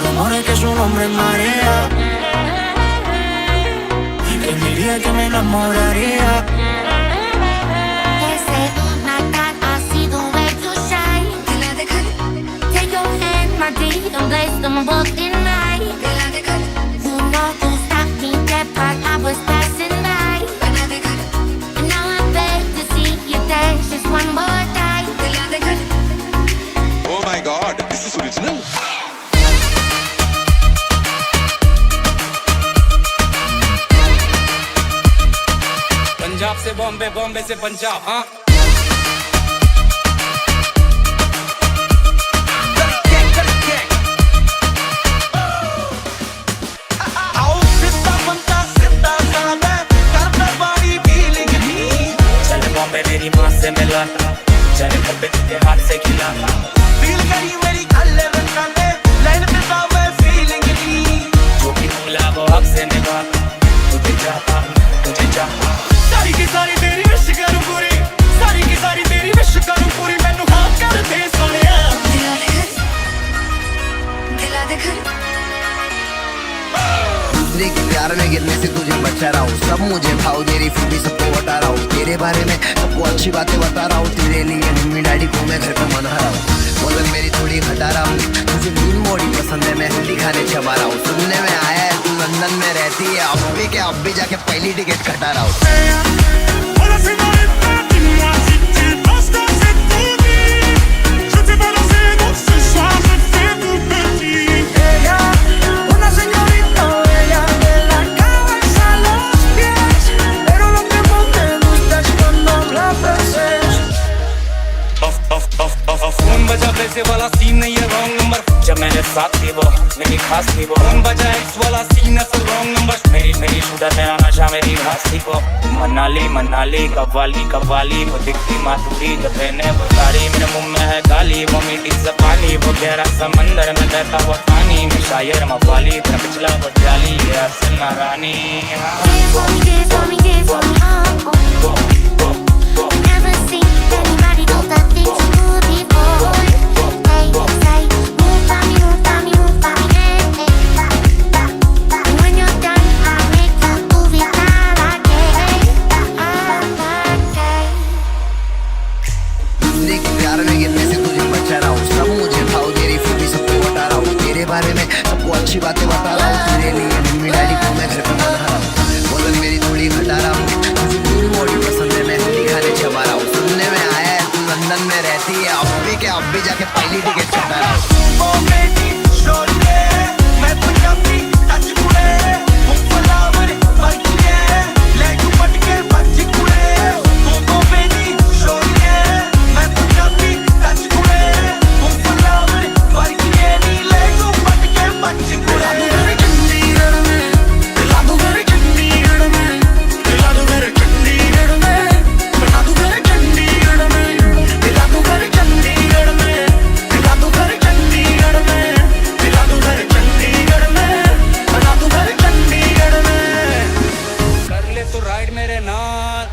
rumores que su nombre es María. ¿Y quién diría que me enamoraría? They say, like that, I see the way you shine. Take your hand, my dear, and place them both in mine. You know you stopped me dead while I was passing by. And now I beg to see you dance just one more time. Oh my God, this is original. Punjab से बॉम्बे, बॉम्बे से पंजाब, हाँ। चले बॉम्बे मेरी माँ से मिला, चले बॉम्बे तुझे हाथ से खिला। फील करी मेरी गले रंगाने, लाइन पे सावे फीलिंग ली। जो भी बोला वो हक से निभा, तुझे चाहा, तुझे चाहा। सारी की सारी तेरी विश करूं पूरी, सारी की सारी तेरी विश करूं पूरी। मैनू हाँ कर दे सोनिया, दिला दे घर। दूसरे के प्यार में गिरने से तुझे बचा रहा हूँ। सब मुझे भाव दे रही, फिर भी सबको बता रहा हूँ। तेरे बारे में सबको अच्छी बातें बता रहा हूँ। तेरे लिए मम्मी डैडी को मैं घर पे मना रहा हूँ। वजन मेरी थोड़ी घटा रहा हूँ। तुझे मीन बॉडी पसंद है, मैं हल्दी खाने चबा रहा हूँ। सुनने में आया है तू लंदन में रहती है। अब भी जाके पहली टिकट कटा रहा हूँ। फोन बजा पैसे वाला सीन नहीं है, रॉन्ग नंबर। जब मेरे साथ थी वो मेरी खास थी वो। फोन बजा एक्स वाला सीन है, सब रॉन्ग नंबर। मेरी शूटर मेरा नशा मेरी घास थी वो। मनाली मनाली कव्वाली कव्वाली, वो दिखती माधुरी जब पहने वो साड़ी। मेरे मुंह में है गाली, वो मीठी ज़बानी। वो गहरा समंदर में बहता हुआ पानी। मैं शायर मवाली, पिछला वो जाली है अरसना रानी। Dance for me, dance for me, dance for me, oh, oh. Never seen anybody do the things you do before. Hey, say, move by me, move by me, move by me, hey, hey. And when you're done, I'll make you move it all again, again. दूसरे के प्यार में गिरने से तुझे बचा रहा हूँ। सब मुझे भाव दे रही, फिर भी सबको बता रहा हूँ। तेरे बारे में सबको अच्छी बातें बता रहा हूँ। तेरे लिए मम्मी डैडी को मैं घर पे मना रहा हूँ। वजन मेरी थोड़ी घटा रहा हूँ। तुझे मीन बॉडी पसंद है, मैं हल्दी खाने चबा रहा हूँ। सुनने में आया है तू लंदन में रहती है। अब भी जाके पहली टिकट कटा रहा हूँ। कर ले तो राइड मेरे नाल,